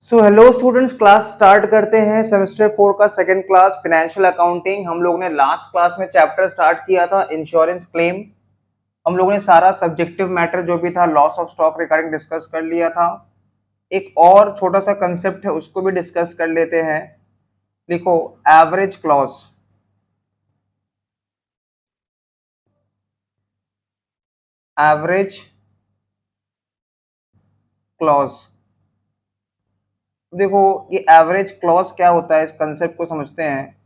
So hello students, class start करते हैं। Semester 4 का सेकंड क्लास फाइनेंशियल अकाउंटिंग। हम लोगों ने लास्ट क्लास में चैप्टर स्टार्ट किया था इंश्योरेंस क्लेम। हम लोगों ने सारा सब्जेक्टिव मैटर जो भी था loss of stock regarding discuss कर लिया था। एक और छोटा सा कंसेप्ट है, उसको भी डिस्कस कर लेते हैं। लिखो एवरेज क्लॉज। Average clause. देखो ये एवरेज क्लॉज क्या होता है, इस कंसेप्ट को समझते हैं।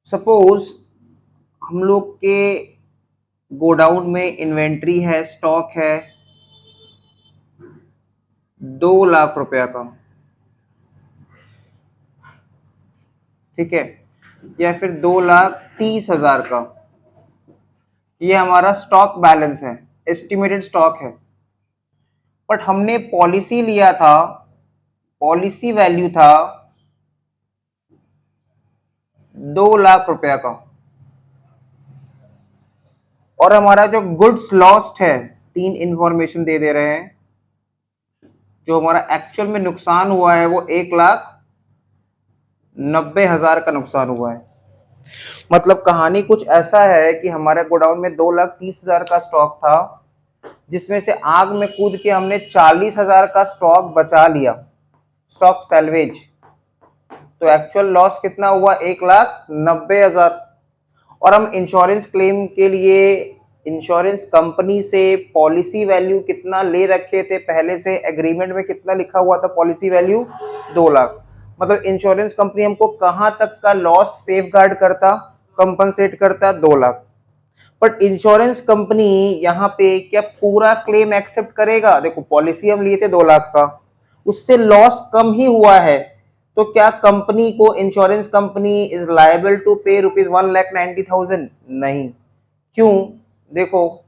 सपोज हम लोग के गोडाउन में इन्वेंट्री है, स्टॉक है 2 लाख रुपया का, ठीक है, या फिर 2,30,000 का। ये हमारा स्टॉक बैलेंस है, एस्टिमेटेड स्टॉक है। बट हमने पॉलिसी लिया था, पॉलिसी वैल्यू था 2 लाख रुपया का, और हमारा जो गुड्स लॉस्ट है, 3 इंफॉर्मेशन दे रहे हैं। जो हमारा एक्चुअल में नुकसान हुआ है वो 1,90,000 का नुकसान हुआ है। मतलब कहानी कुछ ऐसा है कि हमारे गोडाउन में 2,30,000 का स्टॉक था, जिसमें से आग में कूद के हमने 40,000 का स्टॉक बचा लिया, स्टॉक सैल्वेज। तो एक्चुअल लॉस कितना हुआ? 1,90,000। और हम इंश्योरेंस क्लेम के लिए इंश्योरेंस कंपनी से पॉलिसी वैल्यू कितना ले रखे थे पहले से, एग्रीमेंट में कितना लिखा हुआ था पॉलिसी वैल्यू? 2 लाख। मतलब इंश्योरेंस कंपनी हमको कहां तक का लॉस सेफ गार्ड करता, कंपनसेट करता? 2 लाख। बट इंश्योरेंस कंपनी यहाँ पे क्या पूरा क्लेम एक्सेप्ट करेगा? देखो पॉलिसी हम लिए थे 2 लाख का, उससे लॉस कम ही हुआ है, तो क्या कंपनी को, insurance company is liable to pay ₹1,90,000? नहीं। क्यों? देखो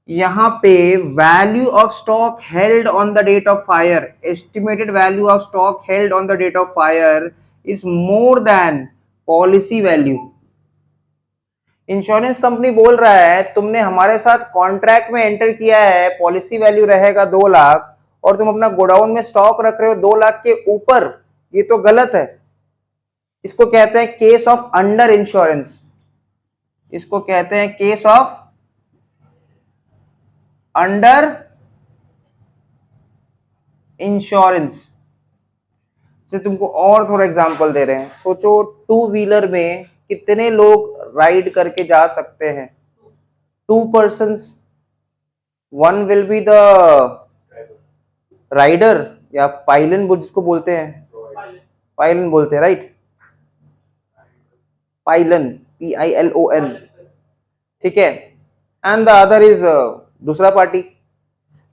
यहाँ पे value of stock held on the date of fire, estimated value of stock held on the date of fire is more than policy value. Insurance company बोल रहा है तुमने हमारे साथ कॉन्ट्रैक्ट में एंटर किया है, पॉलिसी वैल्यू रहेगा 2 लाख, और तुम अपना गोडाउन में स्टॉक रख रहे हो 2 लाख के ऊपर, ये तो गलत है। इसको कहते हैं केस ऑफ अंडर इंश्योरेंस। इसको कहते हैं केस ऑफ अंडर इंश्योरेंस। से तुमको और थोड़ा एग्जांपल दे रहे हैं। सोचो 2 व्हीलर में कितने लोग राइड करके जा सकते हैं? 2 persons. One will be the rider या पाइलन जिसको बोलते हैं, पाइलन बोलते हैं, राइट? पाइलन, PILON, ठीक है। एंड द अदर इज दूसरा पार्टी।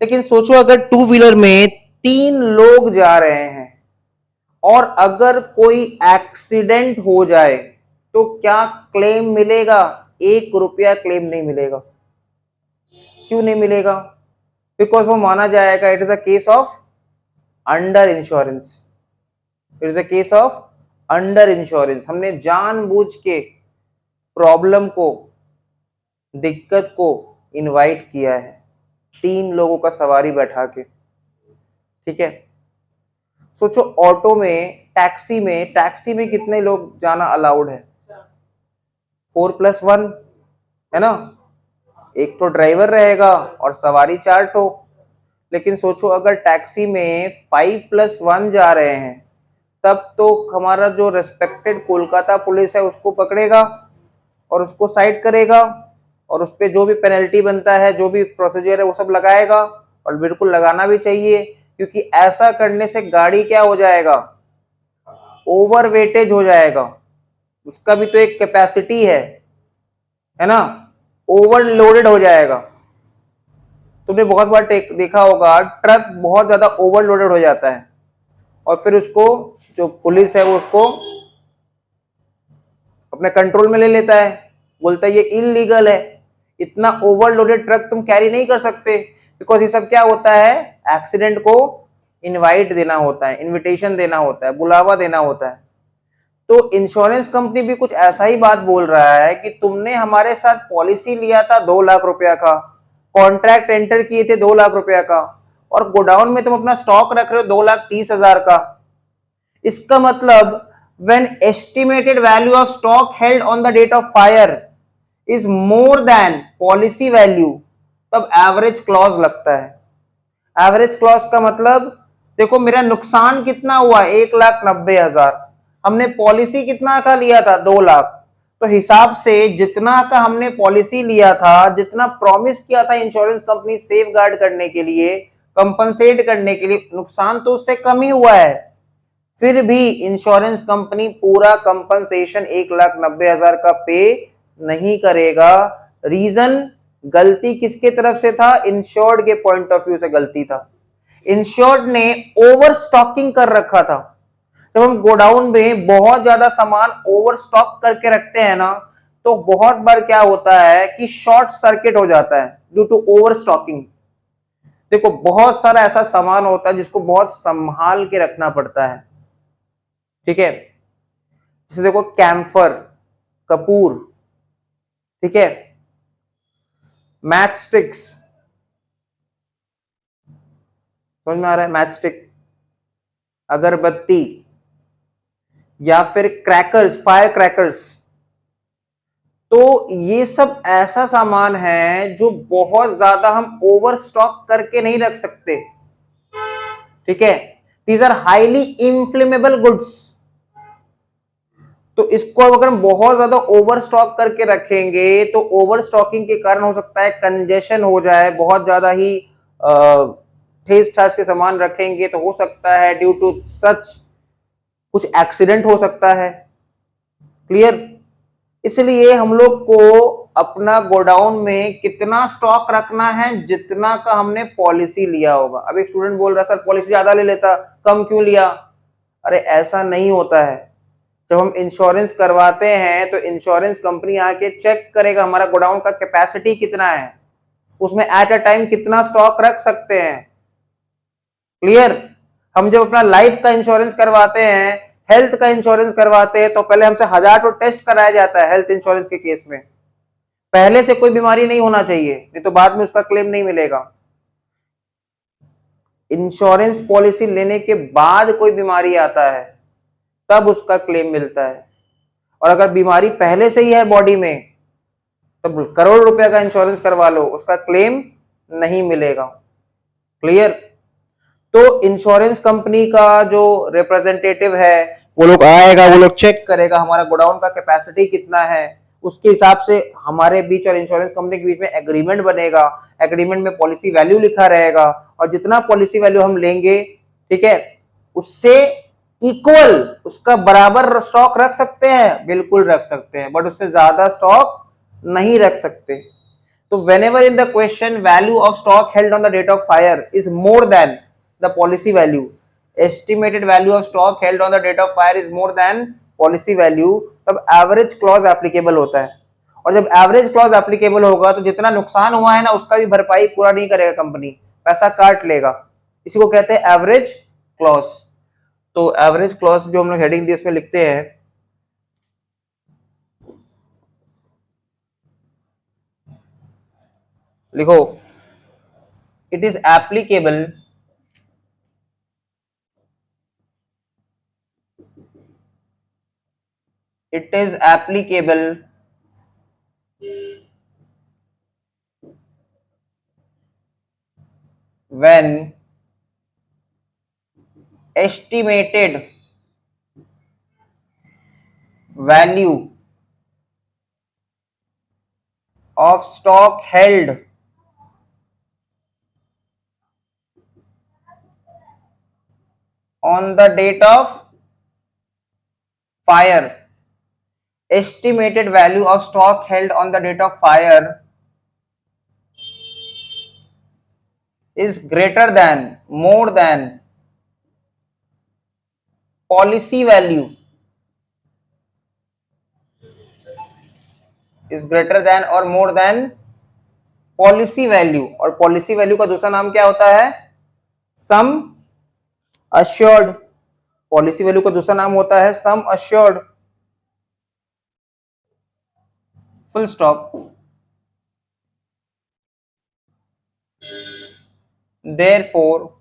लेकिन सोचो अगर 2 व्हीलर में 3 लोग जा रहे हैं और अगर कोई एक्सीडेंट हो जाए तो क्या क्लेम मिलेगा? 1 रुपया क्लेम नहीं मिलेगा। क्यों नहीं मिलेगा? बिकॉज वो माना जाएगा it is a case of under insurance. It is a case of under insurance. हमने जानबूझ के प्रॉब्लम को, दिक्कत को इनवाइट किया है 3 लोगों का सवारी बैठा के, ठीक है। सोचो ऑटो में, टैक्सी में कितने लोग जाना अलाउड है? 4+1 है ना। एक तो ड्राइवर रहेगा और सवारी 4 ठो। लेकिन सोचो अगर टैक्सी में 5+1 जा रहे हैं, तब तो हमारा जो रेस्पेक्टेड कोलकाता पुलिस है उसको पकड़ेगा और उसको साइड करेगा, और उस पर जो भी पेनल्टी बनता है, जो भी प्रोसीजर है वो सब लगाएगा। और बिल्कुल लगाना भी चाहिए, क्योंकि ऐसा करने से गाड़ी क्या हो जाएगा? ओवर वेटेज हो जाएगा। उसका भी तो एक कैपेसिटी है ना, ओवरलोडेड हो जाएगा। तुमने बहुत बार देखा होगा ट्रक बहुत ज्यादा ओवरलोडेड हो जाता है और फिर उसको जो पुलिस है वो उसको अपने कंट्रोल में ले लेता है, बोलता है ये इलीगल है, इतना ओवरलोडेड ट्रक तुम कैरी नहीं कर सकते। बिकॉज ये सब क्या होता है? एक्सीडेंट को इनवाइट देना होता है, इनविटेशन देना होता है, बुलावा देना होता है। तो इंश्योरेंस कंपनी भी कुछ ऐसा ही बात बोल रहा है कि तुमने हमारे साथ पॉलिसी लिया था 2 लाख रुपया का, कॉन्ट्रैक्ट एंटर किए थे 2 लाख रुपया का, और गोडाउन में तुम अपना स्टॉक रख रहे हो 2,30,000 का। इसका मतलब when estimated value of stock held on the date of fire is more than policy value, तब एवरेज क्लॉज लगता है। एवरेज क्लॉज का मतलब देखो मेरा नुकसान कितना हुआ, 1,90,000, हमने पॉलिसी कितना का लिया था, 2 लाख, तो हिसाब से जितना का हमने पॉलिसी लिया था, जितना प्रॉमिस किया था इंश्योरेंस कंपनी सेफ गार्ड करने के लिए, कंपनसेट करने के लिए, नुकसान तो उससे कम ही हुआ है, फिर भी इंश्योरेंस कंपनी पूरा कंपनसेशन 1,90,000 का पे नहीं करेगा। रीजन, गलती किसके तरफ से था, इंश्योर्ड के पॉइंट ऑफ व्यू से गलती था। इंश्योर्ड ने ओवर स्टॉकिंग कर रखा था। जब हम गोडाउन में बहुत ज्यादा सामान ओवर स्टॉक करके रखते हैं ना, तो बहुत बार क्या होता है कि शॉर्ट सर्किट हो जाता है ड्यू टू ओवर स्टॉकिंग। देखो बहुत सारा ऐसा सामान होता है जिसको बहुत संभाल के रखना पड़ता है, ठीक है, जैसे देखो कैम्फर, कपूर, ठीक है, मैच स्टिक्स, समझ में आ रहा है, मैच स्टिक, अगरबत्ती, या फिर क्रैकर्स, फायर क्रैकर्स, तो ये सब ऐसा सामान है जो बहुत ज्यादा हम ओवर स्टॉक करके नहीं रख सकते, ठीक है, दीज आर हाईली इंफ्लेमेबल गुड्स। तो इसको अगर हम बहुत ज्यादा ओवर स्टॉक करके रखेंगे तो ओवर स्टॉकिंग के कारण हो सकता है कंजेशन हो जाए, बहुत ज्यादा ही ठेस ठास के सामान रखेंगे तो हो सकता है ड्यू टू सच कुछ एक्सीडेंट हो सकता है, क्लियर। इसलिए हम लोग को अपना गोडाउन में कितना स्टॉक रखना है, जितना का हमने पॉलिसी लिया होगा। अब एक स्टूडेंट बोल रहा सर पॉलिसी ज्यादा ले लेता, कम क्यों लिया, अरे ऐसा नहीं होता है। जब हम इंश्योरेंस करवाते हैं तो इंश्योरेंस कंपनी आके चेक करेगा हमारा गोडाउन का कैपेसिटी कितना है, उसमें एट अ टाइम कितना स्टॉक रख सकते हैं, क्लियर। हम जब अपना लाइफ का इंश्योरेंस करवाते हैं, हेल्थ का इंश्योरेंस करवाते हैं, तो पहले हमसे 1000 तो टेस्ट कराया जाता है हेल्थ इंश्योरेंस के केस में, पहले से कोई बीमारी नहीं होना चाहिए, नहीं तो बाद में उसका क्लेम नहीं मिलेगा। इंश्योरेंस पॉलिसी लेने के बाद कोई बीमारी आता है तब उसका क्लेम मिलता है, और अगर बीमारी पहले से ही है बॉडी में तब करोड़ रुपए का इंश्योरेंस करवा लो, उसका क्लेम नहीं मिलेगा, क्लियर। तो इंश्योरेंस कंपनी का जो रिप्रेजेंटेटिव है वो लोग आएगा, वो लोग चेक करेगा हमारा गोडाउन का कैपेसिटी कितना है, उसके हिसाब से हमारे बीच और इंश्योरेंस कंपनी के बीच में एग्रीमेंट बनेगा, एग्रीमेंट में पॉलिसी वैल्यू लिखा रहेगा, और जितना पॉलिसी वैल्यू हम लेंगे, ठीक है, उससे इक्वल, उसका बराबर स्टॉक रख सकते हैं, बिल्कुल रख सकते हैं, बट उससे ज्यादा स्टॉक नहीं रख सकते। तो whenever in the question value of stock held on the date of fire is more than the policy value, estimated value of stock held on the date of fire is more than policy value, तब average clause applicable होता है। और जब average clause applicable होगा तो जितना नुकसान हुआ है ना उसका भी भरपाई पूरा नहीं करेगा कंपनी, पैसा काट लेगा, इसी को कहते हैं एवरेज क्लॉज। तो एवरेज क्लॉज जो हम लोग हेडिंग दी उसमें लिखते हैं, लिखो it is applicable when estimated value of stock held on the date of fire, estimated value of stock held on the date of fire is greater than, more than policy value, is greater than or more than policy value. और policy value का दूसरा नाम क्या होता है, sum assured. Policy value का दूसरा नाम होता है sum assured, full stop. Therefore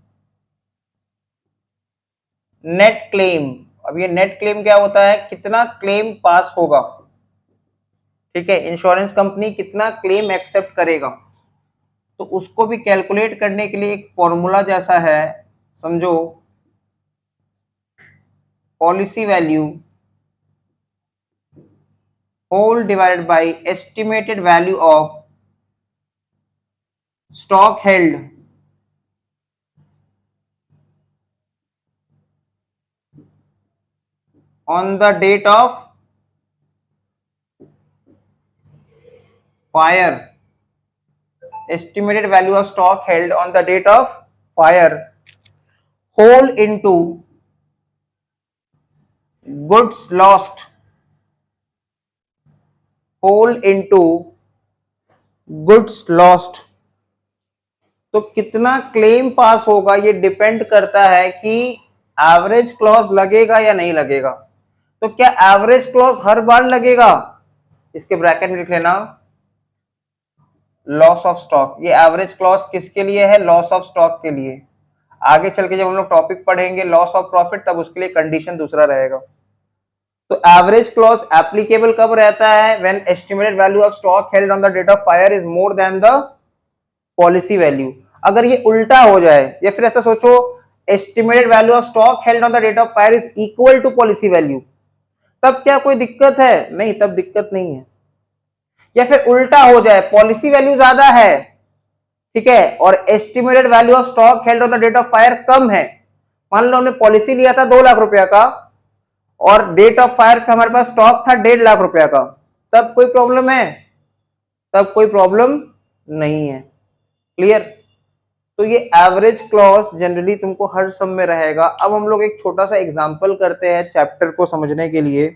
net claim, अब ये नेट क्लेम क्या होता है, कितना क्लेम पास होगा, ठीक है, इंश्योरेंस कंपनी कितना क्लेम एक्सेप्ट करेगा, तो उसको भी कैलकुलेट करने के लिए एक फॉर्मूला जैसा है, समझो, policy value whole divided by estimated value of stock held on the date of fire, estimated value of stock held on the date of fire, whole into goods lost, whole into goods lost। तो कितना claim पास होगा ये depend करता है कि average clause लगेगा या नहीं लगेगा। तो क्या एवरेज क्लॉज हर बार लगेगा, इसके ब्रैकेट में लिख लेना लॉस ऑफ स्टॉक, ये एवरेज क्लॉज किसके लिए है, लॉस ऑफ स्टॉक के लिए। आगे चल के जब हम लोग टॉपिक पढ़ेंगे लॉस ऑफ प्रॉफिट, तब उसके लिए कंडीशन दूसरा रहेगा। तो एवरेज क्लॉज एप्लीकेबल कब रहता है, when estimated value of stock held on the date of fire is more than the policy value. अगर ये उल्टा हो जाए, या फिर ऐसा सोचो estimated value of stock held on the date of fire is equal to policy value, तब क्या कोई दिक्कत है, नहीं, तब दिक्कत नहीं है। या फिर उल्टा हो जाए, पॉलिसी वैल्यू ज्यादा है, ठीक है, और estimated value of stock held on the date of fire come है। मान लो हमने पॉलिसी लिया था 2 लाख रुपया का और डेट ऑफ फायर पे हमारे पास स्टॉक था 1.5 लाख रुपया का, तब कोई प्रॉब्लम है, तब कोई प्रॉब्लम नहीं है। क्लियर। तो ये एवरेज क्लॉज जनरली तुमको हर सम में रहेगा। अब हम लोग एक छोटा सा एग्जांपल करते हैं चैप्टर को समझने के लिए।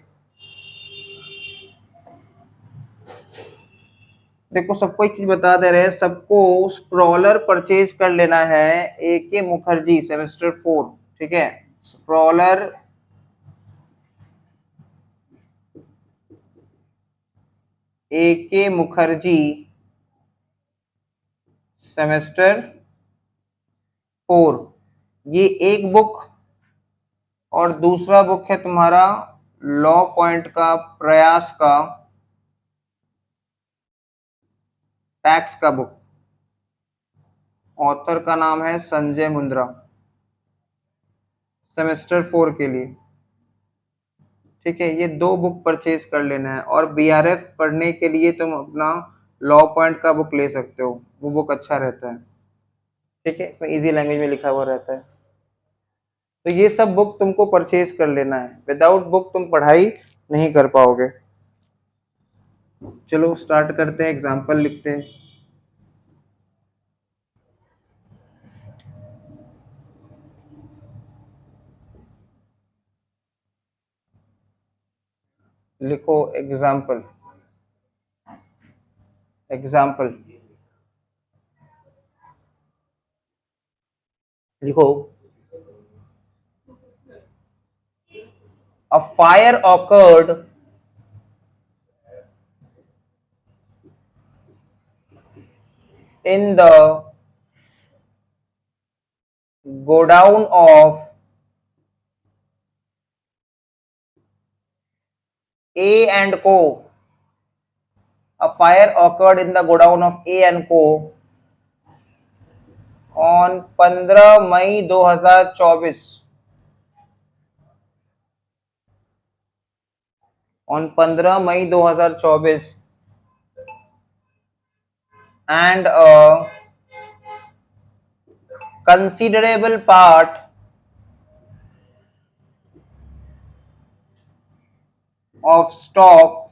देखो सबको एक चीज बता दे रहे हैं, सबको स्प्रॉलर परचेज कर लेना है, AK मुखर्जी सेमेस्टर 4, ठीक है, स्प्रॉलर AK मुखर्जी सेमेस्टर 4, ये एक बुक, और दूसरा बुक है तुम्हारा लॉ पॉइंट का प्रयास का टैक्स का बुक, ऑथर का नाम है संजय मुंद्रा, सेमेस्टर 4 के लिए, ठीक है। ये 2 बुक परचेज कर लेना है, और BRF पढ़ने के लिए तुम अपना लॉ पॉइंट का बुक ले सकते हो, वो बुक अच्छा रहता है, ठीक है, इसमें इजी लैंग्वेज में लिखा हुआ रहता है। तो ये सब बुक तुमको परचेज कर लेना है, विदाउट बुक तुम पढ़ाई नहीं कर पाओगे। चलो स्टार्ट करते हैं, एग्जाम्पल लिखते हैं। लिखो एग्जाम्पल, एग्जाम्पल लिखो। A fire occurred in the godown of A and Co. A fire occurred in the godown of A and Co. on 15 May 2024, on 15 May 2024, and a considerable part of stock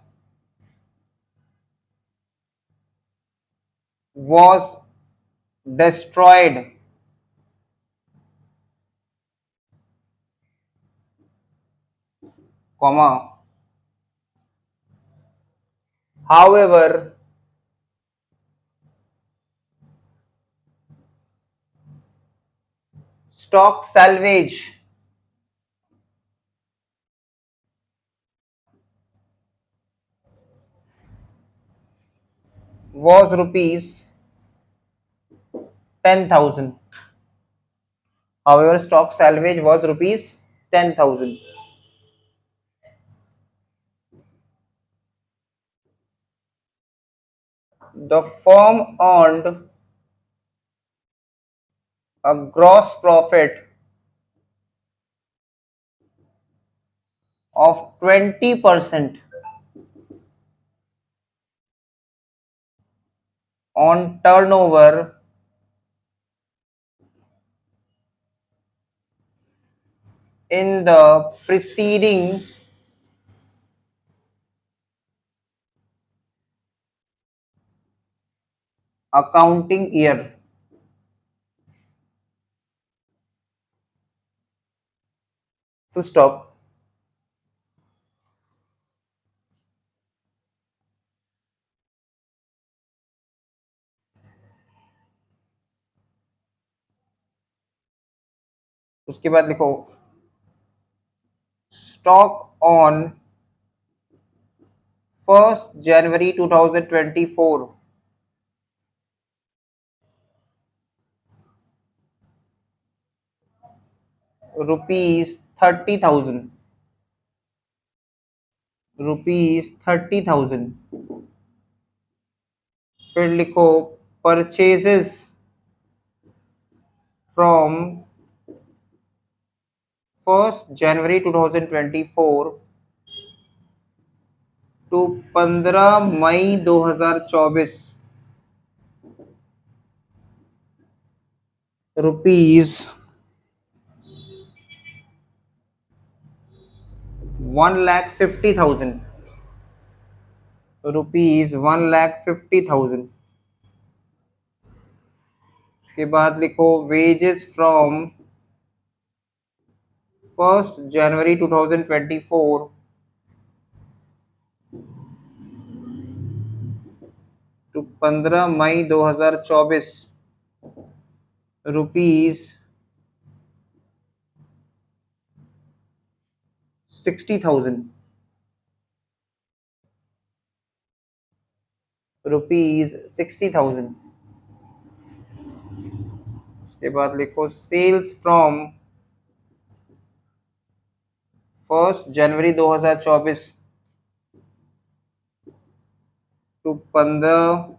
was destroyed, comma, however stock salvage was rupees 10,000, However, stock salvage was rupees 10,000. The firm earned a gross profit of 20% on turnover in the preceding accounting year. So stop. उसके बाद लिखो stock on 1st January 2024 rupees 30,000, rupees 30,000. फिर लिखो purchases from 1st January 2024 to 15 May 2024 rupees 1,50,000, rupees 1,50,000. उसके बाद लिखो wages from 1st January 2024 to 15 May 2024 rupees 60,000, rupees 60,000. उसके बाद लिखो sales from 1st January 2024 to 15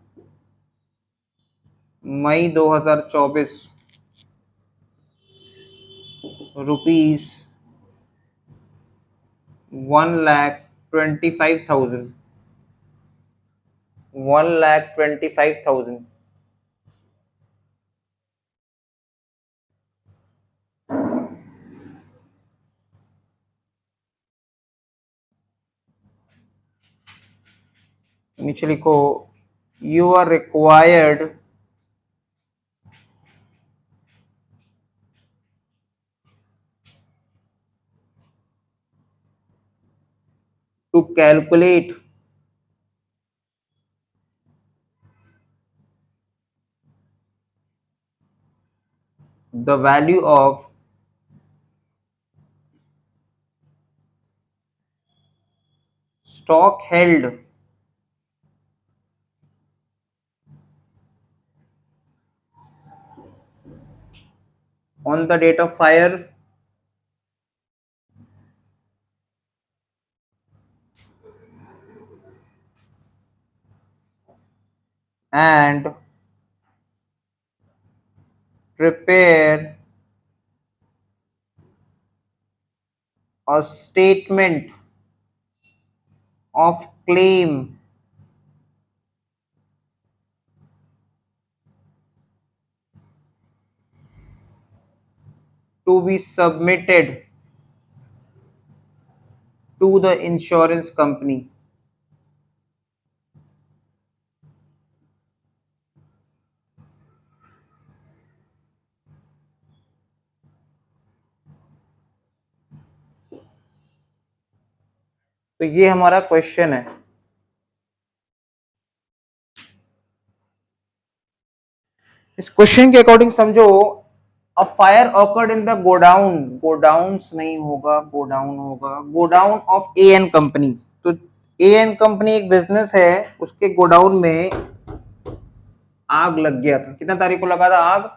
May 2024 rupees 1,25,000, 1,25,000. नीचे लिखो you are required to calculate the value of stock held on the date of fire and prepare a statement of claim to be submitted to the insurance company. तो ये हमारा question है. इस question के according समझो a fire occurred in the godown, godowns नहीं होगा, godown होगा, godown of A N company. तो ए एन कंपनी एक बिजनेस है, उसके गोडाउन में आग लग गया था. कितना तारीख को लगा था आग?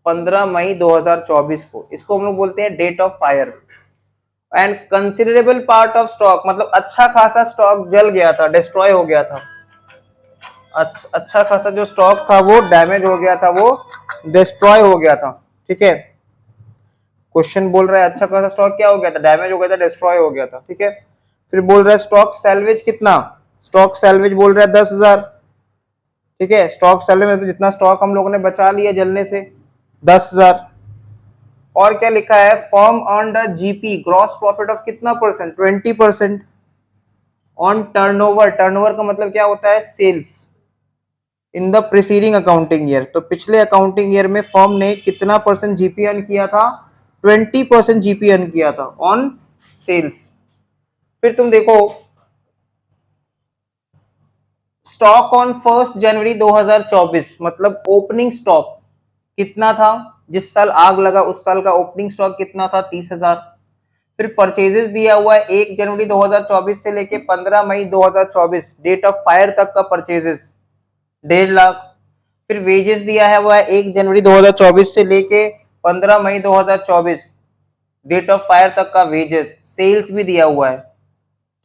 15 मई 2024 को, इसको हम लोग बोलते हैं date of fire. And considerable part of stock, मतलब अच्छा खासा स्टॉक जल गया था, डिस्ट्रॉय हो गया था, अच्छा खासा जो स्टॉक था वो डैमेज हो गया था, वो डिस्ट्रॉय हो गया था। ठीक है, क्वेश्चन बोल रहा है अच्छा खासा स्टॉक क्या हो गया था, डैमेज हो गया था, डिस्ट्रॉय हो गया था। ठीक है, फिर बोल रहा है स्टॉक सैल्वेज कितना, स्टॉक सैल्वेज बोल रहा है 10,000। ठीक है, स्टॉक सेल में तो जितना स्टॉक हम लोगों ने बचा लिया जलने से 10,000। और क्या लिखा है, firm earn GP gross profit of कितना परसेंट, 20% ऑन टर्नओवर। टर्नओवर का मतलब क्या होता है, sales in the preceding accounting year. तो पिछले अकाउंटिंग ईयर में फर्म ने कितना परसेंट जीपी अर्न किया था, 20% जीपी अर्न किया था ऑन सेल्स। फिर तुम देखो स्टॉक ऑन 1 जनवरी 2024, मतलब ओपनिंग स्टॉक कितना था, जिस साल आग लगा उस साल का ओपनिंग स्टॉक कितना था, 30,000। फिर परचेजेस दिया हुआ है 1 जनवरी 2024 से लेके 15 मई 2024 डेट ऑफ फायर तक का परचेजेस 1.5 लाख। फिर वेजेस दिया है वो है 1 जनवरी 2024 से लेके 15 मई 2024 डेट ऑफ फायर तक का वेजेस। सेल्स भी दिया हुआ है।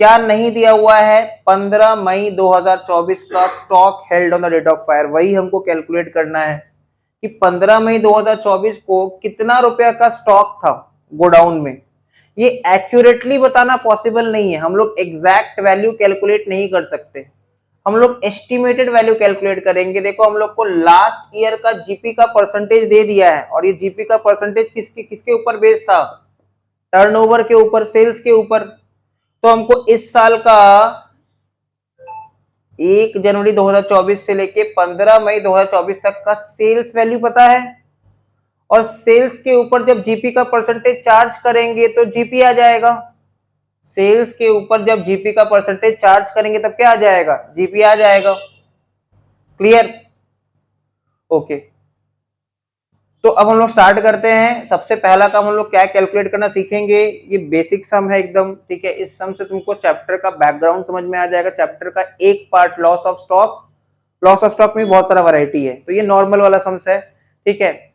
क्या नहीं दिया हुआ है, 15 मई 2024 का stock held on the date of fire, वही हमको कैलकुलेट करना है कि 15 मई 2024 को कितना रुपया का स्टॉक था गोडाउन में। ये एक्यूरेटली बताना पॉसिबल नहीं है, हम लोग एग्जैक्ट वैल्यू कैलकुलेट नहीं कर सकते, हम लोग एस्टिमेटेड वैल्यू कैलकुलेट करेंगे। देखो हम लोग को लास्ट ईयर का जीपी का परसेंटेज दे दिया है, और ये जीपी का परसेंटेज किसके किसके ऊपर बेस्ड था, टर्नओवर के ऊपर, सेल्स के ऊपर। तो हमको इस साल का 1 जनवरी 2024 से लेके 15 मई 2024 तक का सेल्स वैल्यू पता है, और सेल्स के ऊपर जब जीपी का परसेंटेज चार्ज करेंगे तो जीपी आ जाएगा। सेल्स के ऊपर जब जीपी का परसेंटेज चार्ज करेंगे तब क्या आ जाएगा, जीपी आ जाएगा। Clear, okay. तो अब हम लोग स्टार्ट करते हैं। सबसे पहला काम हम लोग क्या कैलकुलेट करना सीखेंगे, ये बेसिक सम है एकदम। ठीक है, इस सम से तुमको चैप्टर का बैकग्राउंड समझ में आ जाएगा। चैप्टर का एक part loss of stock, loss of stock में बहुत सारा वैरायटी है, तो ये नॉर्मल वाला सम्स है। ठीक है,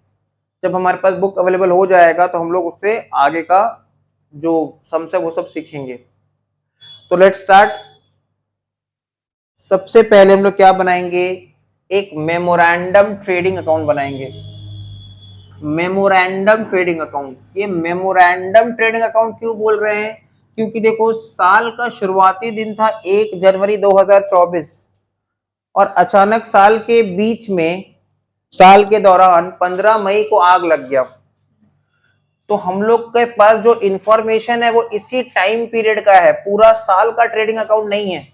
जब हमारे पास बुक अवेलेबल हो जाएगा तो हम लोग उससे आगे का जो सम्स है वो सब सीखेंगे। तो लेट्स स्टार्ट। सबसे पहले हम लोग क्या बनाएंगे, एक मेमोरेंडम ट्रेडिंग अकाउंट बनाएंगे। मेमोरेंडम ट्रेडिंग अकाउंट, ये मेमोरेंडम ट्रेडिंग अकाउंट क्यों बोल रहे हैं, क्योंकि देखो साल का शुरुआती दिन था 1 जनवरी 2024, और अचानक साल के बीच में, साल के दौरान 15 मई को आग लग गया। तो हम लोग के पास जो इंफॉर्मेशन है वो इसी टाइम पीरियड का है, पूरा साल का ट्रेडिंग अकाउंट नहीं है,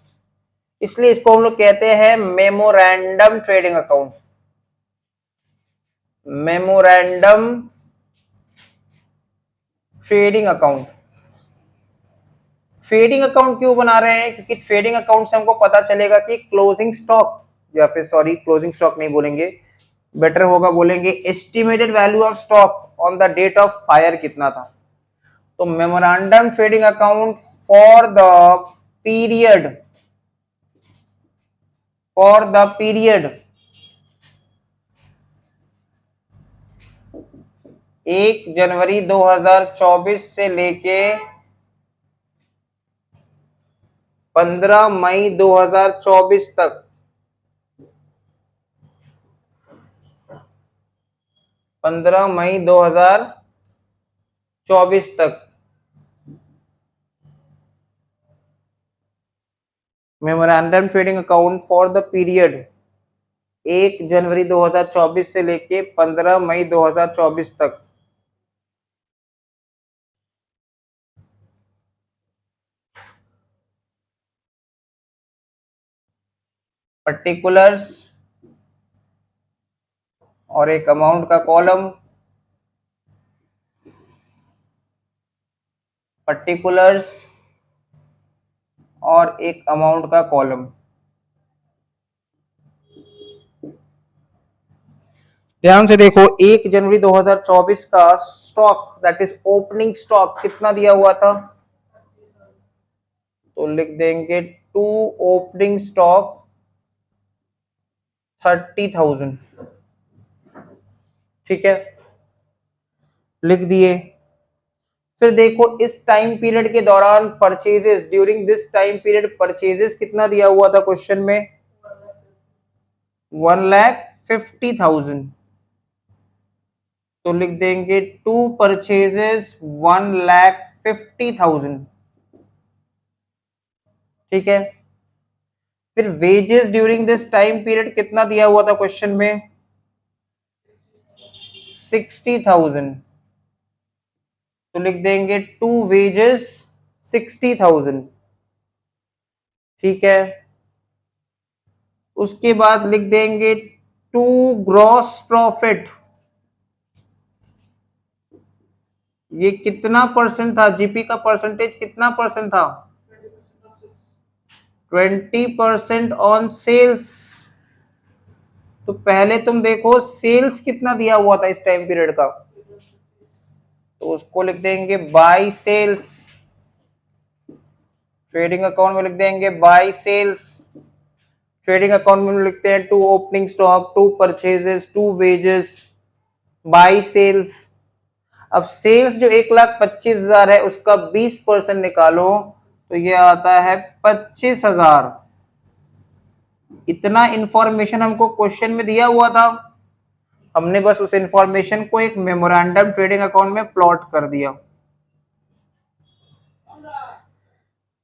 इसलिए इसको हम लोग कहते हैं memorandum trading account. Memorandum trading account. Trading account क्यों बना रहे हैं, क्योंकि ट्रेडिंग अकाउंट से हमको पता चलेगा कि क्लोजिंग स्टॉक, या फिर सॉरी क्लोजिंग स्टॉक नहीं बोलेंगे, बेटर होगा बोलेंगे estimated value of stock on the date of fire कितना था। तो memorandum trading account for the period, for the period 1 जनवरी 2024 से लेके 15 मई 2024 तक, 15 मई 2024 तक memorandum trading account for the period 1 जनवरी 2024 से लेके 15 मई 2024 तक। पर्टिकुलर्स और एक अमाउंट का कॉलम, पर्टिकुलर्स और एक अमाउंट का कॉलम। ध्यान से देखो 1 जनवरी 2024 का stock that is opening stock कितना दिया हुआ था, तो लिख देंगे टू ओपनिंग स्टॉक 30,000। ठीक है, लिख दिए। फिर देखो इस टाइम पीरियड के दौरान purchases, during this time period purchases कितना दिया हुआ था क्वेश्चन में, 1,50,000। तो लिख देंगे टू परचेजेस 1,50,000। ठीक है। फिर wages during this time period कितना दिया हुआ था क्वेश्चन में, 60,000। तो लिख देंगे टू वेजेस 60,000। ठीक है। उसके बाद लिख देंगे टू ग्रॉस प्रॉफिट, ये कितना परसेंट था, जीपी का परसेंटेज कितना परसेंट था, 20% ऑन सेल्स। तो पहले तुम देखो सेल्स कितना दिया हुआ था इस टाइम पीरियड का, तो उसको लिख देंगे बाय सेल्स। ट्रेडिंग अकाउंट में लिख देंगे बाय सेल्स। ट्रेडिंग अकाउंट में लिखते हैं to opening stock, to purchases, to wages, by sales. अब सेल्स जो 1,25,000 है उसका 20% निकालो तो ये आता है 25,000। इतना इंफॉर्मेशन हमको क्वेश्चन में दिया हुआ था, हमने बस उस इंफॉर्मेशन को एक मेमोरेंडम ट्रेडिंग अकाउंट में प्लॉट कर दिया।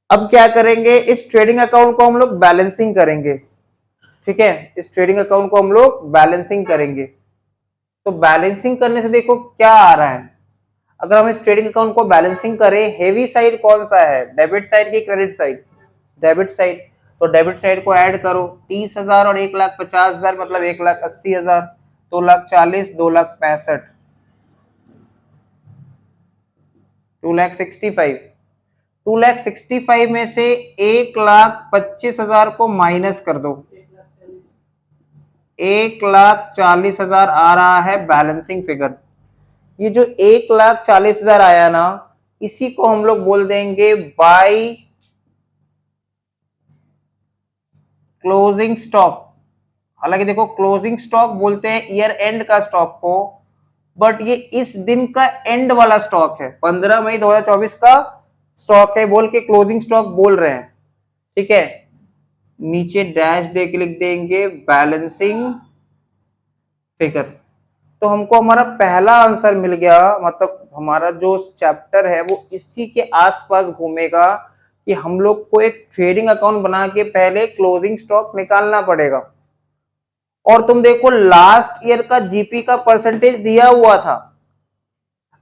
अब क्या करेंगे, इस ट्रेडिंग अकाउंट को हम लोग बैलेंसिंग करेंगे। ठीक है, इस ट्रेडिंग अकाउंट को हम लोग बैलेंसिंग करेंगे। तो बैलेंसिंग करने से देखो क्या आ रहा है, अगर हम इस ट्रेडिंग अकाउंट को बैलेंसिंग करें, हेवी साइड कौन सा है, डेबिट साइड की क्रेडिट साइड, डेबिट साइड। तो डेबिट साइड को ऐड करो, 30,000 और 1,50,000 मतलब 1,80,000, 2,40,000, 2,65,000, 2,65,000। 2,65,000 में से 1,25,000 को माइनस कर दो, 1,40,000 आ रहा है बैलेंसिंग फिगर। ये जो 1,40,000 आया ना, इसी को हम लोग बोल देंगे बाय क्लोजिंग स्टॉक। हालांकि देखो क्लोजिंग स्टॉक बोलते हैं ईयर एंड का स्टॉक को, बट ये इस दिन का एंड वाला स्टॉक है, 15 मई 2024 का स्टॉक है बोल के क्लोजिंग स्टॉक बोल रहे हैं। ठीक है, नीचे डैश दे के लिख देंगे बैलेंसिंग फिगर। तो हमको हमारा पहला आंसर मिल गया, मतलब हमारा जो चैप्टर है वो इसी के आसपास घूमेगा कि हम लोग को एक ट्रेडिंग अकाउंट बना के पहले क्लोजिंग स्टॉक निकालना पड़ेगा। और तुम देखो लास्ट ईयर का जीपी का परसेंटेज दिया हुआ था,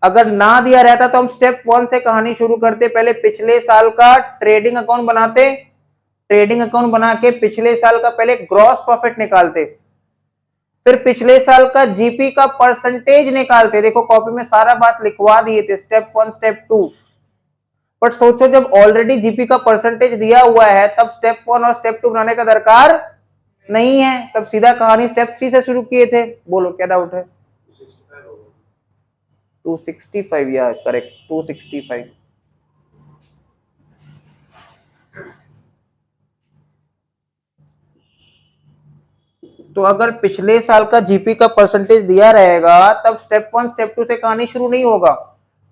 अगर ना दिया रहता तो हम स्टेप 1 से कहानी शुरू करते, पहले पिछले साल का ट्रेडिंग अकाउंट बनाते, ट्रेडिंग अकाउंट बना के पिछले साल का पहले ग्रॉस प्रॉफिट निकालते, फिर पिछले साल का जीपी का परसेंटेज निकालते। देखो कॉपी में सारा बात लिखवा दिए थे, स्टेप 1 स्टेप 2। बट सोचो जब ऑलरेडी जीपी का परसेंटेज दिया हुआ है तब स्टेप 1 और स्टेप 2 बनाने का दरकार नहीं है, तब सीधा कहानी स्टेप 3 से शुरू किए थे। बोलो क्या डाउट है। 265 यार, करेक्ट 265। तो अगर पिछले साल का जीपी का परसेंटेज दिया रहेगा तब स्टेप 1 स्टेप 2 से कहानी शुरू नहीं होगा,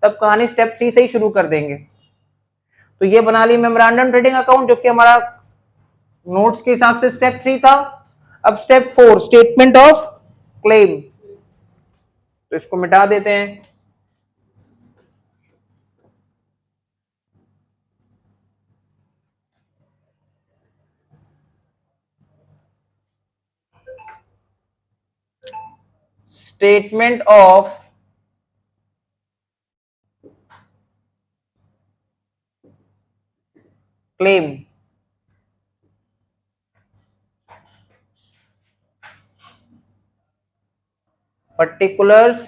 तब कहानी स्टेप 3 से ही शुरू कर देंगे। तो ये बना ली मेमोरेंडम ट्रेडिंग अकाउंट जो कि हमारा नोट्स के हिसाब से स्टेप 3 था। अब स्टेप 4 स्टेटमेंट ऑफ क्लेम, तो इसको मिटा देते हैं। स्टेटमेंट ऑफ क्लेम, पर्टिकुलर्स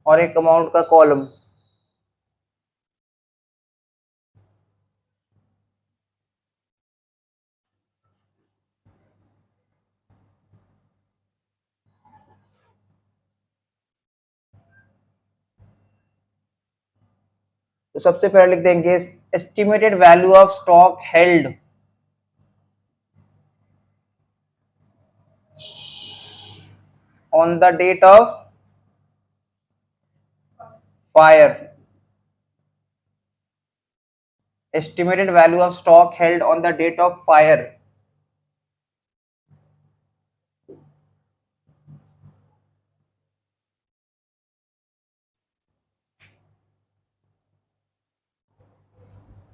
और एक अमाउंट का कॉलम। तो सबसे पहले लिख देंगे estimated value of stock held, on the date of fire. Estimated value of stock held on the date of fire.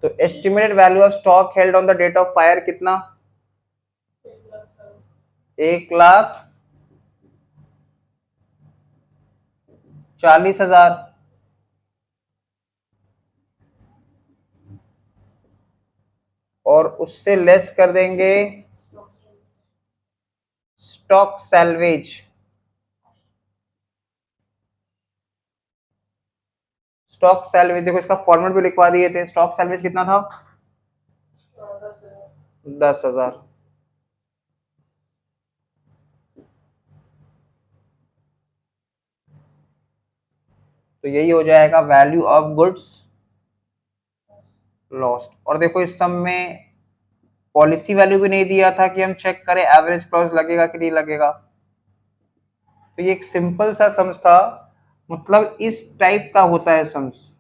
तो estimated value of stock held on the date of fire कितना? 1,40,000 और उससे less कर देंगे stock salvage. Stock salvage देखो इसका format भी लिखवा दिए थे। स्टॉक सैल्वेज कितना था? 10,000। तो यही हो जाएगा वैल्यू ऑफ गुड्स लॉस्ट। और देखो इस सम में पॉलिसी वैल्यू भी नहीं दिया था कि हम चेक करें एवरेज क्लॉज लगेगा कि नहीं लगेगा। तो ये एक सिंपल सा सम्स था, मतलब इस टाइप का होता है सम्स।